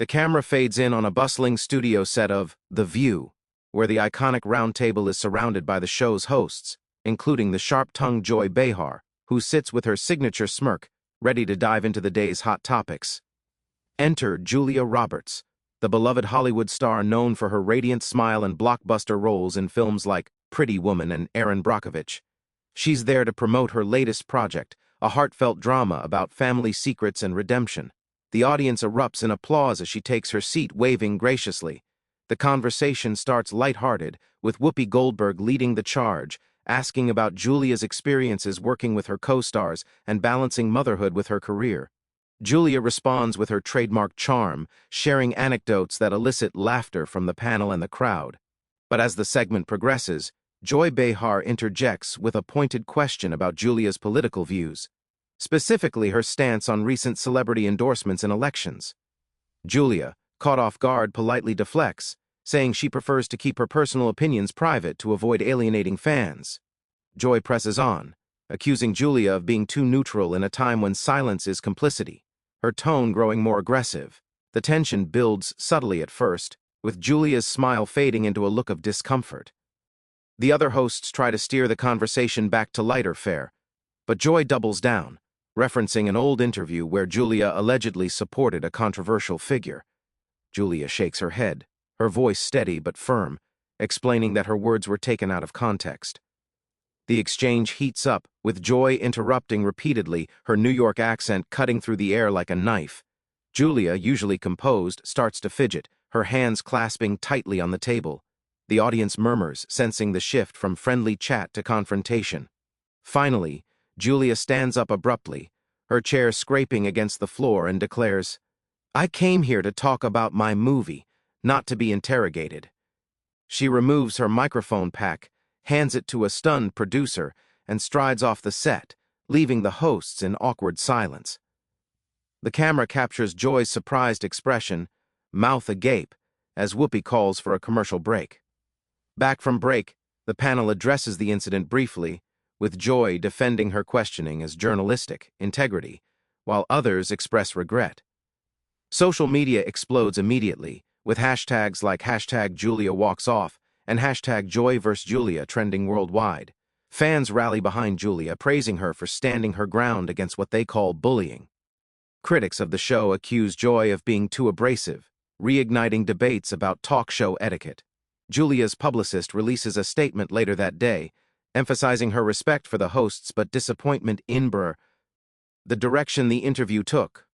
The camera fades in on a bustling studio set of The View, where the iconic round table is surrounded by the show's hosts, including the sharp-tongued Joy Behar, who sits with her signature smirk, ready to dive into the day's hot topics. Enter Julia Roberts, the beloved Hollywood star known for her radiant smile and blockbuster roles in films like Pretty Woman and Erin Brockovich. She's there to promote her latest project, a heartfelt drama about family secrets and redemption. The audience erupts in applause as she takes her seat, waving graciously. The conversation starts lighthearted, with Whoopi Goldberg leading the charge, asking about Julia's experiences working with her co-stars and balancing motherhood with her career. Julia responds with her trademark charm, sharing anecdotes that elicit laughter from the panel and the crowd. But as the segment progresses, Joy Behar interjects with a pointed question about Julia's political views, specifically her stance on recent celebrity endorsements in elections. Julia, caught off guard, politely deflects, saying she prefers to keep her personal opinions private to avoid alienating fans. Joy presses on, accusing Julia of being too neutral in a time when silence is complicity, her tone growing more aggressive. The tension builds subtly at first, with Julia's smile fading into a look of discomfort. The other hosts try to steer the conversation back to lighter fare, but Joy doubles down, referencing an old interview where Julia allegedly supported a controversial figure. Julia shakes her head, her voice steady but firm, explaining that her words were taken out of context. The exchange heats up, with Joy interrupting repeatedly, her New York accent cutting through the air like a knife. Julia, usually composed, starts to fidget, her hands clasping tightly on the table. The audience murmurs, sensing the shift from friendly chat to confrontation. Finally, Julia stands up abruptly, her chair scraping against the floor, and declares, "I came here to talk about my movie, not to be interrogated." She removes her microphone pack, hands it to a stunned producer, and strides off the set, leaving the hosts in awkward silence. The camera captures Joy's surprised expression, mouth agape, as Whoopi calls for a commercial break. Back from break, the panel addresses the incident briefly, with Joy defending her questioning as journalistic integrity, while others express regret. Social media explodes immediately, with hashtags like #JuliaWalksOff and #JoyVsJulia trending worldwide. Fans rally behind Julia, praising her for standing her ground against what they call bullying. Critics of the show accuse Joy of being too abrasive, reigniting debates about talk show etiquette. Julia's publicist releases a statement later that day, emphasizing her respect for the hosts but disappointment in the direction the interview took.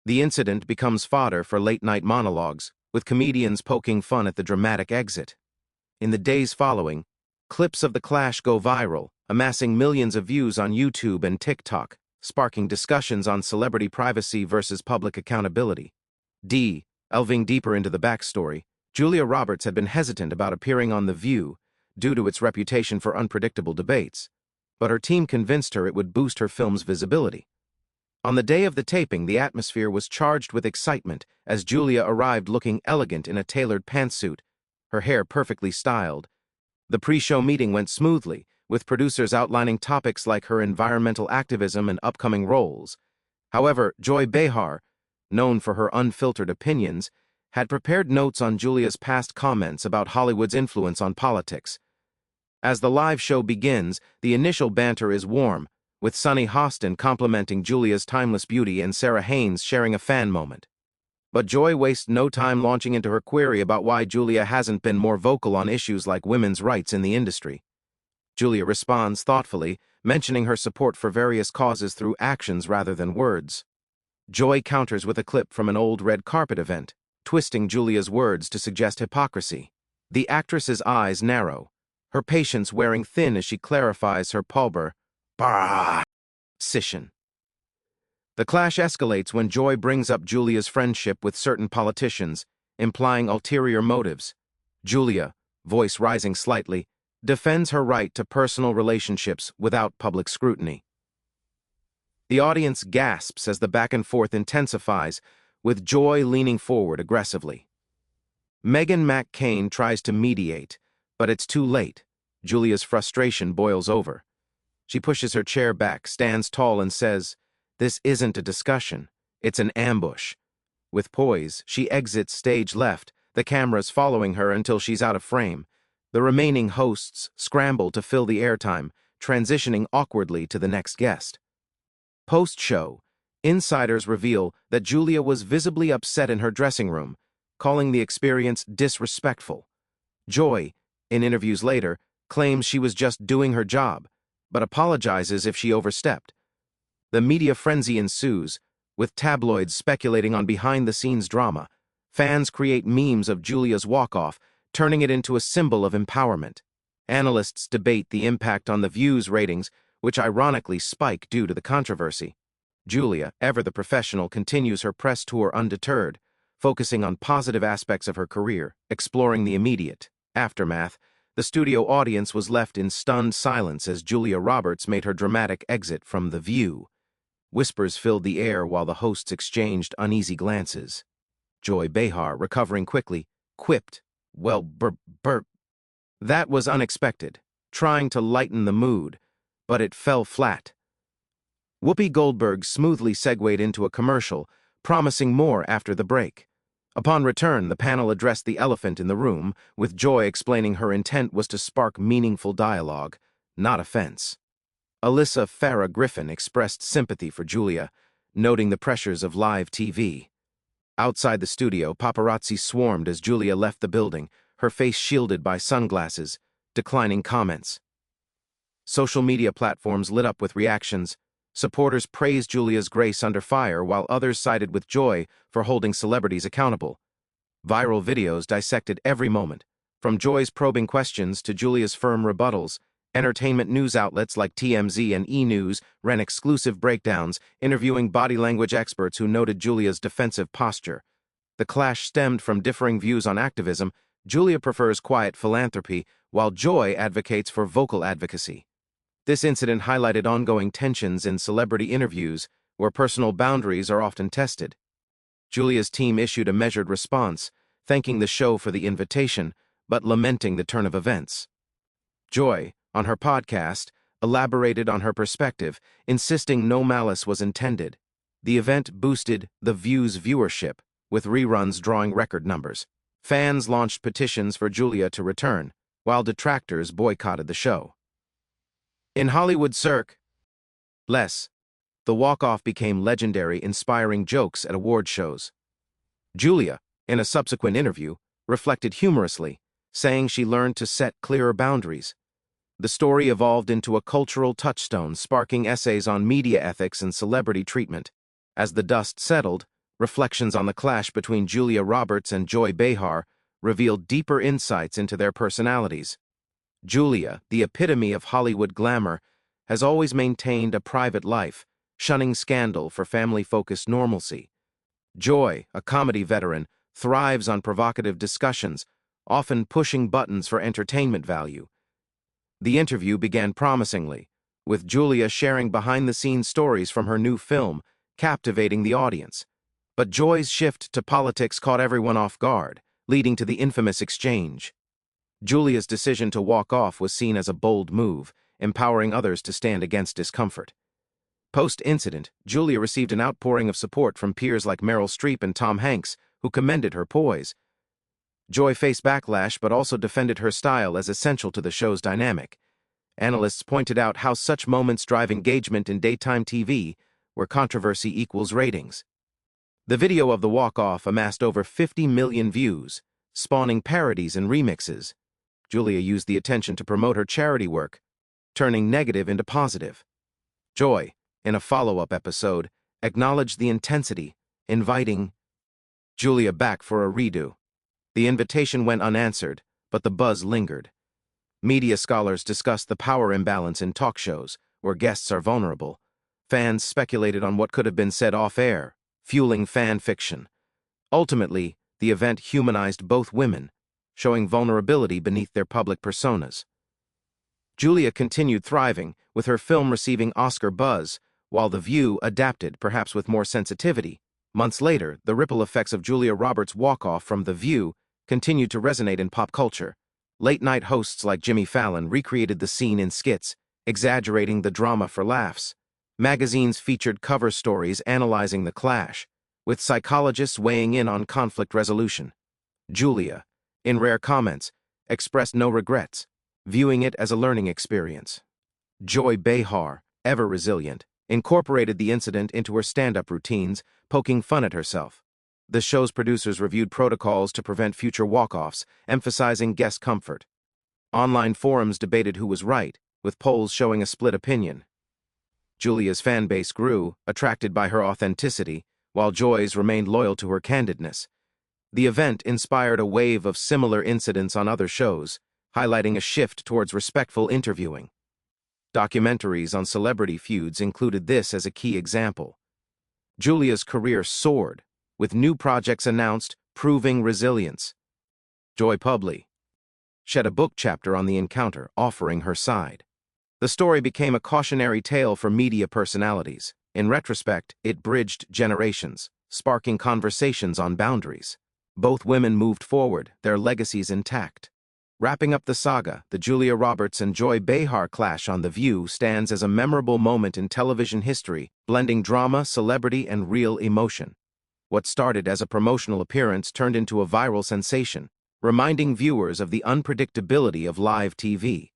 The incident becomes fodder for late-night monologues, with comedians poking fun at the dramatic exit. In the days following, clips of the clash go viral, amassing millions of views on YouTube and TikTok, sparking discussions on celebrity privacy versus public accountability. Delving deeper into the backstory, Julia Roberts had been hesitant about appearing on The View due to its reputation for unpredictable debates, but her team convinced her it would boost her film's visibility. On the day of the taping, the atmosphere was charged with excitement as Julia arrived looking elegant in a tailored pantsuit, her hair perfectly styled. The pre-show meeting went smoothly, with producers outlining topics like her environmental activism and upcoming roles. However, Joy Behar, known for her unfiltered opinions, had prepared notes on Julia's past comments about Hollywood's influence on politics. As the live show begins, the initial banter is warm, with Sunny Hostin complimenting Julia's timeless beauty and Sarah Haynes sharing a fan moment. But Joy wastes no time launching into her query about why Julia hasn't been more vocal on issues like women's rights in the industry. Julia responds thoughtfully, mentioning her support for various causes through actions rather than words. Joy counters with a clip from an old red carpet event, twisting Julia's words to suggest hypocrisy. The actress's eyes narrow, her patience wearing thin as she clarifies her position. The clash escalates when Joy brings up Julia's friendship with certain politicians, implying ulterior motives. Julia, voice rising slightly, defends her right to personal relationships without public scrutiny. The audience gasps as the back-and-forth intensifies, with Joy leaning forward aggressively. Meghan McCain tries to mediate, but it's too late. Julia's frustration boils over. She pushes her chair back, stands tall, and says, "This isn't a discussion, it's an ambush." With poise, she exits stage left, the cameras following her until she's out of frame. The remaining hosts scramble to fill the airtime, transitioning awkwardly to the next guest. Post-show, insiders reveal that Julia was visibly upset in her dressing room, calling the experience disrespectful. Joy, in interviews later, claims she was just doing her job, but apologizes if she overstepped. The media frenzy ensues, with tabloids speculating on behind-the-scenes drama. Fans create memes of Julia's walk-off, turning it into a symbol of empowerment. Analysts debate the impact on the views ratings, which ironically spike due to the controversy. Julia, ever the professional, continues her press tour undeterred, focusing on positive aspects of her career, exploring the immediate aftermath. The studio audience was left in stunned silence as Julia Roberts made her dramatic exit from The View. Whispers filled the air while the hosts exchanged uneasy glances. Joy Behar, recovering quickly, quipped, "Well, burp." That was unexpected, trying to lighten the mood, but it fell flat. Whoopi Goldberg smoothly segued into a commercial, promising more after the break. Upon return, the panel addressed the elephant in the room, with Joy explaining her intent was to spark meaningful dialogue, not offense. Alyssa Farah Griffin expressed sympathy for Julia, noting the pressures of live TV. Outside the studio, paparazzi swarmed as Julia left the building, her face shielded by sunglasses, declining comments. Social media platforms lit up with reactions. Supporters praised Julia's grace under fire, while others sided with Joy for holding celebrities accountable. Viral videos dissected every moment, from Joy's probing questions to Julia's firm rebuttals. Entertainment news outlets like TMZ and E! News ran exclusive breakdowns, interviewing body language experts who noted Julia's defensive posture. The clash stemmed from differing views on activism. Julia prefers quiet philanthropy, while Joy advocates for vocal advocacy. This incident highlighted ongoing tensions in celebrity interviews, where personal boundaries are often tested. Julia's team issued a measured response, thanking the show for the invitation, but lamenting the turn of events. Joy, on her podcast, elaborated on her perspective, insisting no malice was intended. The event boosted The View's viewership, with reruns drawing record numbers. Fans launched petitions for Julia to return, while detractors boycotted the show. In Hollywood cirque, the walk-off became legendary, inspiring jokes at award shows. Julia, in a subsequent interview, reflected humorously, saying she learned to set clearer boundaries. The story evolved into a cultural touchstone, sparking essays on media ethics and celebrity treatment. As the dust settled, reflections on the clash between Julia Roberts and Joy Behar revealed deeper insights into their personalities. Julia, the epitome of Hollywood glamour, has always maintained a private life, shunning scandal for family-focused normalcy. Joy, a comedy veteran, thrives on provocative discussions, often pushing buttons for entertainment value. The interview began promisingly, with Julia sharing behind-the-scenes stories from her new film, captivating the audience. But Joy's shift to politics caught everyone off guard, leading to the infamous exchange. Julia's decision to walk off was seen as a bold move, empowering others to stand against discomfort. Post-incident, Julia received an outpouring of support from peers like Meryl Streep and Tom Hanks, who commended her poise. Joy faced backlash but also defended her style as essential to the show's dynamic. Analysts pointed out how such moments drive engagement in daytime TV, where controversy equals ratings. The video of the walk-off amassed over 50 million views, spawning parodies and remixes. Julia used the attention to promote her charity work, turning negative into positive. Joy, in a follow-up episode, acknowledged the intensity, inviting Julia back for a redo. The invitation went unanswered, but the buzz lingered. Media scholars discussed the power imbalance in talk shows, where guests are vulnerable. Fans speculated on what could have been said off-air, fueling fan fiction. Ultimately, the event humanized both women, showing vulnerability beneath their public personas. Julia continued thriving, with her film receiving Oscar buzz, while The View adapted, perhaps with more sensitivity. Months later, the ripple effects of Julia Roberts' walk-off from The View continued to resonate in pop culture. Late-night hosts like Jimmy Fallon recreated the scene in skits, exaggerating the drama for laughs. Magazines featured cover stories analyzing the clash, with psychologists weighing in on conflict resolution. Julia, in rare comments, expressed no regrets, viewing it as a learning experience. Joy Behar, ever resilient, incorporated the incident into her stand-up routines, poking fun at herself. The show's producers reviewed protocols to prevent future walk-offs, emphasizing guest comfort. Online forums debated who was right, with polls showing a split opinion. Julia's fan base grew, attracted by her authenticity, while Joy's remained loyal to her candidness. The event inspired a wave of similar incidents on other shows, highlighting a shift towards respectful interviewing. Documentaries on celebrity feuds included this as a key example. Julia's career soared, with new projects announced, proving resilience. Joy Publi shed a book chapter on the encounter, offering her side. The story became a cautionary tale for media personalities. In retrospect, it bridged generations, sparking conversations on boundaries. Both women moved forward, their legacies intact. Wrapping up the saga, the Julia Roberts and Joy Behar clash on The View stands as a memorable moment in television history, blending drama, celebrity, and real emotion. What started as a promotional appearance turned into a viral sensation, reminding viewers of the unpredictability of live TV.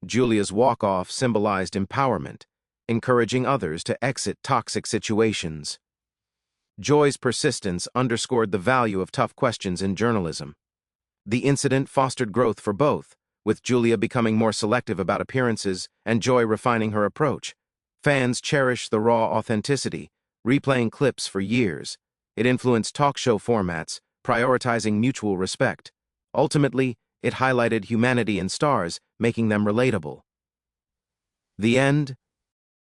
Julia's walk-off symbolized empowerment, encouraging others to exit toxic situations. Joy's persistence underscored the value of tough questions in journalism. The incident fostered growth for both, with Julia becoming more selective about appearances and Joy refining her approach. Fans cherished the raw authenticity, replaying clips for years. It influenced talk show formats, prioritizing mutual respect. Ultimately, it highlighted humanity in stars, making them relatable. The end,